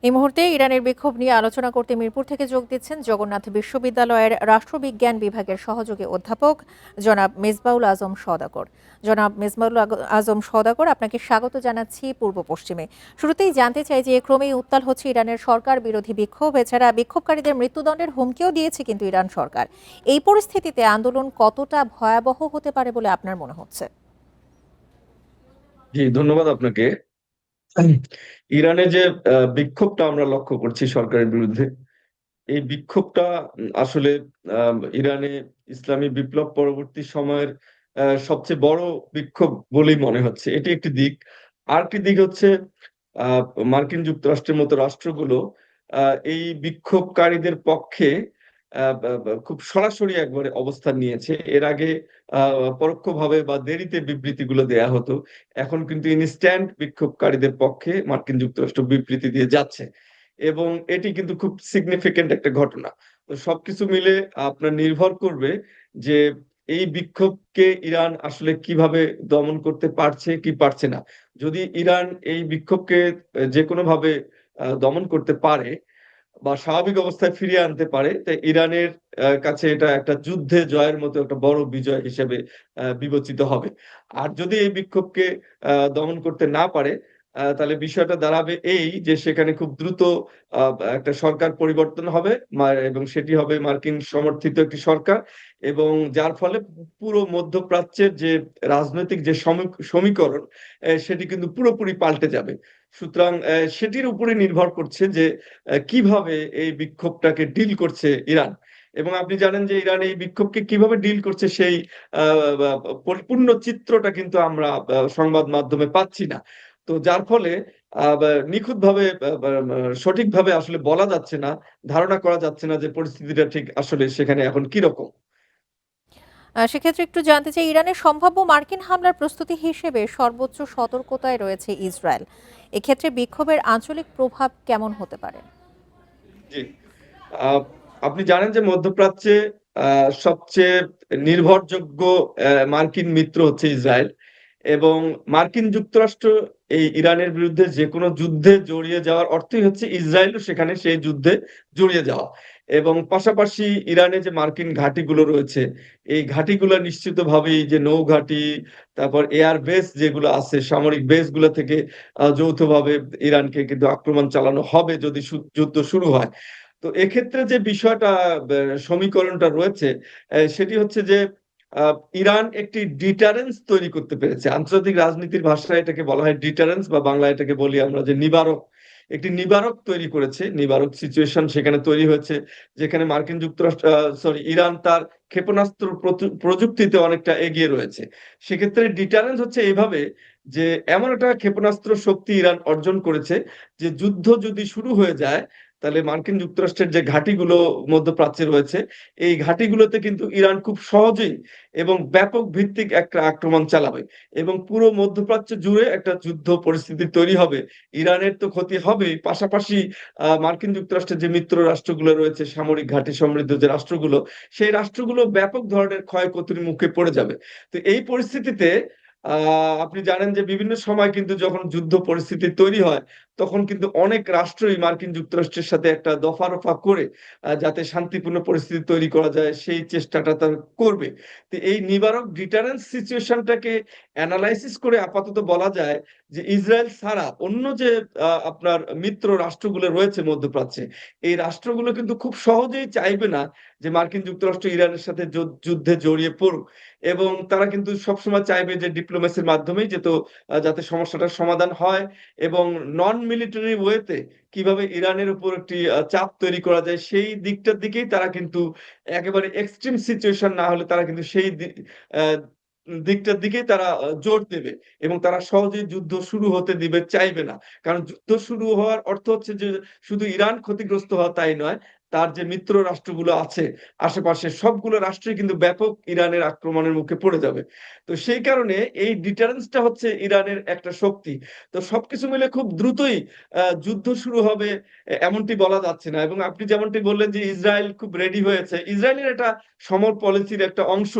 এই মুহূর্তে ইরানের বিক্ষোভ নিয়ে আলোচনা করতে মিরপুর থেকে যোগ দিচ্ছেন জগন্নাথ বিশ্ববিদ্যালয়ের রাষ্ট্রবিজ্ঞান বিভাগের সহযোগী অধ্যাপক জনাব মেজবাউল আজম সওদাগর। জনাব মেজবাউল আজম সওদাগর, আপনাকে স্বাগত জানাচ্ছি পূর্ব পশ্চিমে। শুরুতেই জানতে চাই যে ক্রমেই উত্তাল হচ্ছে ইরানের সরকার বিরোধী বিক্ষোভ, এছাড়া বিক্ষোভকারীদের মৃত্যুদণ্ডের হুমকিও দিয়েছে কিন্তু ইরান সরকার। এই পরিস্থিতিতে আন্দোলন কতটা ভয়াবহ হতে পারে বলে আপনার মনে হচ্ছে? জি, ধন্যবাদ আপনাকে। ইরানে যে বিক্ষোভটা আমরা লক্ষ্য করছি সরকারের বিরুদ্ধে, এই বিক্ষোভটা আসলে ইরানে ইসলামী বিপ্লব পরবর্তী সময়ের সবচেয়ে বড় বিক্ষোভ বলেই মনে হচ্ছে। এটি একটি দিক। আরেকটি দিক হচ্ছে আহ, মার্কিন যুক্তরাষ্ট্রের মতো রাষ্ট্রগুলো এই বিক্ষোভকারীদের পক্ষে খুব সরাসরি একবারে অবস্থান নিয়েছে। এর আগে পরোক্ষভাবে বা দেরিতে বিবৃতিগুলো দেয়া হতো। এখন কিন্তু ইনস্ট্যান্ট বিক্ষোভকারীদের পক্ষে মার্কিন যুক্তরাষ্ট্র বিবৃতি দিয়ে যাচ্ছে, এবং এটি কিন্তু খুব সিগনিফিকেন্ট একটা ঘটনা। তো সবকিছু মিলে আপনার নির্ভর করবে যে এই বিক্ষোভকে ইরান আসলে কিভাবে দমন করতে পারছে কি পারছে না। যদি ইরান এই বিক্ষোভকে যে কোনো ভাবে দমন করতে পারে বা স্বাভাবিক অবস্থায় ফিরিয়ে আনতে পারে, তাই ইরানের কাছে এটা একটা যুদ্ধে জয়ের মতো একটা বড় বিজয় হিসেবে বিবেচিত হবে। আর যদি এই বিক্ষোভকে দমন করতে না পারে, তাহলে বিষয়টা দাঁড়াবে এই যে সেখানে খুব দ্রুত একটা সরকার পরিবর্তন হবে, এবং সেটি হবে মার্কিন সমর্থিত একটি সরকার, এবং যার ফলে পুরো মধ্যপ্রাচ্যের যে রাজনৈতিক যে সমীকরণ, সেটি কিন্তু পুরোপুরি পাল্টে যাবে। সুতরাং সেটির উপরে নির্ভর করছে যে কিভাবে এই বিক্ষোভটাকে ডিল করছে ইরান। এবং আপনি জানেন যে ইরান এই বিক্ষোভকে কিভাবে ডিল করছে সেই পরিপূর্ণ চিত্রটা কিন্তু আমরা সংবাদ মাধ্যমে পাচ্ছি না। তো যার ফলে নিখুঁতভাবে সঠিকভাবে আসলে বলা যাচ্ছে না, ধারণা করা যাচ্ছে না যে পরিস্থিতিটা ঠিক আসলে সেখানে এখন কিরকম। সেক্ষেত্রে একটু জানতে চাই, ইরানের সম্ভাব্য মার্কিন হামলার প্রস্তুতি হিসেবে সর্বোচ্চ সতর্কতায় রয়েছে ইসরায়েল। এক্ষেত্রে বিক্ষোভের আঞ্চলিক প্রভাব কেমন হতে পারে? জি, আহ, আপনি জানেন যে মধ্যপ্রাচ্যে সবচেয়ে নির্ভরযোগ্য মার্কিন মিত্র হচ্ছে ইসরায়েল, এবং মার্কিন যুক্তরাষ্ট্র এই ইরানের বিরুদ্ধে যে কোনো যুদ্ধে জড়িয়ে যাওয়ার অর্থই হচ্ছে ইসরায়েলও সেখানে সেই যুদ্ধে জড়িয়ে যাওয়া। এবং পাশাপাশি ইরানে যে মার্কিন ঘাঁটিগুলো রয়েছে, এই ঘাঁটিগুলো নিশ্চিতভাবেই যে নৌ ঘাঁটি, তারপর এয়ার বেস যেগুলো আছে, সামরিক বেস গুলো থেকে যৌথভাবে ইরানকে কিন্তু আক্রমণ চালানো হবে যদি যুদ্ধ শুরু হয়। তো এক্ষেত্রে যে বিষয়টা, সমীকরণটা রয়েছে, সেটি হচ্ছে যে আহ, ইরান একটি ডিটারেন্স তৈরি করতে পেরেছে। আন্তর্জাতিক রাজনীতির ভাষায় এটাকে বলা হয় ডিটারেন্স, বা বাংলায় এটাকে বলি আমরা যে নিবারক। একটি নিবারক তৈরি করেছে, নিবারক সিচুয়েশন সেখানে তৈরি হয়েছে, যেখানে মার্কিন যুক্তরাষ্ট্র ইরান তার ক্ষেপণাস্ত্র প্রযুক্তিতে অনেকটা এগিয়ে রয়েছে। সেক্ষেত্রে ডিটারেন্স হচ্ছে এইভাবে যে এমন একটা ক্ষেপণাস্ত্র শক্তি ইরান অর্জন করেছে যে যুদ্ধ যদি শুরু হয়ে যায়, তাহলে মার্কিন যুক্তরাষ্ট্রের যে ঘাঁটিগুলো মধ্যপ্রাচ্যে রয়েছে, এই ঘাঁটিগুলোতে কিন্তু ইরান খুব সহজেই এবং ব্যাপক ভিত্তিক একটা আক্রমণ চালাবে, এবং পুরো মধ্যপ্রাচ্য জুড়ে একটা যুদ্ধ পরিস্থিতি তৈরি হবে। ইরানের তো ক্ষতি হবে, পাশাপাশি মার্কিন যুক্তরাষ্ট্রের যে মিত্র রাষ্ট্রগুলো রয়েছে, সামরিক ঘাঁটি সমৃদ্ধ যে রাষ্ট্রগুলো, সেই রাষ্ট্রগুলো ব্যাপক ধরনের ক্ষয়ক্ষতির মুখে পড়ে যাবে। তো এই পরিস্থিতিতে আপনি জানেন যে বিভিন্ন সময় কিন্তু যখন যুদ্ধ পরিস্থিতি তৈরি হয়, তখন কিন্তু অনেক রাষ্ট্রই মার্কিন যুক্তরাষ্ট্রের সাথে একটা দফা রফা করে যাতে শান্তিপূর্ণ পরিস্থিতি তৈরি করা যায় সেই চেষ্টাটা তার করবে। তো এই নিবারক ডিটারেন্স সিচুয়েশনটাকে অ্যানালাইসিস করে আপাতত বলা যায় যে ইসরায়েল ছাড়া অন্য যে আপনার মিত্র রাষ্ট্রগুলো রয়েছে মধ্যপ্রাচ্যে, এই রাষ্ট্রগুলো কিন্তু খুব সহজেই চাইবে না যে মার্কিন যুক্তরাষ্ট্র ইরানের সাথে যুদ্ধে জড়িয়ে পড়ুক। এবং তারা কিন্তু সবসময় চাইবে যে ডিপ্লোমেসির মাধ্যমেই যাতে সমস্যাটার সমাধান হয়, এবং নন মিলিটারি ওয়েতে কিভাবে ইরানের উপর একটি চাপ তৈরি করা যায় সেই দিকটার দিকেই তারা কিন্তু, একেবারে এক্সট্রিম সিচুয়েশন না হলে তারা কিন্তু সেই আহ, দিকটার দিকেই তারা জোর দেবে, এবং তারা সহজেই যুদ্ধ শুরু হতে দিবে চাইবে না। কারণ যুদ্ধ শুরু হওয়ার অর্থ হচ্ছে যে শুধু ইরান ক্ষতিগ্রস্ত হওয়া তাই নয়, তার যে মিত্র রাষ্ট্রগুলো আছে আশেপাশে সবগুলো রাষ্ট্রই কিন্তু ব্যাপক ইরানের আক্রমণের মুখে পড়ে যাবে। তো সেই কারণে এই ডিটারেন্সটা হচ্ছে ইরানের একটা শক্তি। তো সবকিছু মিলে খুব দ্রুতই যুদ্ধ শুরু হবে এমনটি বলা যাচ্ছে না। এবং আপনি যেমনটি বললেন যে ইসরায়েল খুব রেডি হয়েছে, ইসরায়েলের একটা সমর পলিসির একটা অংশ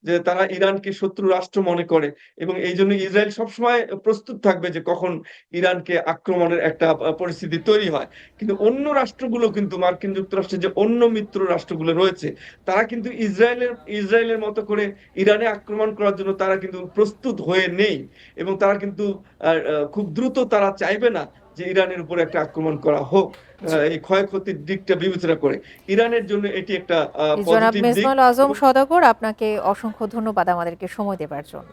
যে তারা ইরানকে শত্রু রাষ্ট্র মনে করে এবং এই জন্য ইসরায়েল সবসময় প্রস্তুত থাকবে যে কখন ইরানকে আক্রমণের একটা পরিস্থিতি তৈরি হয়। কিন্তু অন্য রাষ্ট্রগুলো কিন্তু মার্কিন যুক্তরাষ্ট্রের যে অন্য মিত্র রাষ্ট্রগুলো রয়েছে তারা কিন্তু ইসরায়েলের মতো করে ইরানে আক্রমণ করার জন্য তারা কিন্তু প্রস্তুত হয়ে নেই এবং তারা কিন্তু খুব দ্রুত তারা চাইবে না যে ইরানের উপর একটা আক্রমণ করা হোক জি। এই ক্ষয়ক্ষতির দিকটা বিবেচনা করে। ইরানের জন্য এটি একটা জনাব পজিটিভ দিক মেজবাউল আজম এবং সওদাগর, আপনাকে অসংখ্য ধন্যবাদ আমাদেরকে সময় দেবার জন্য।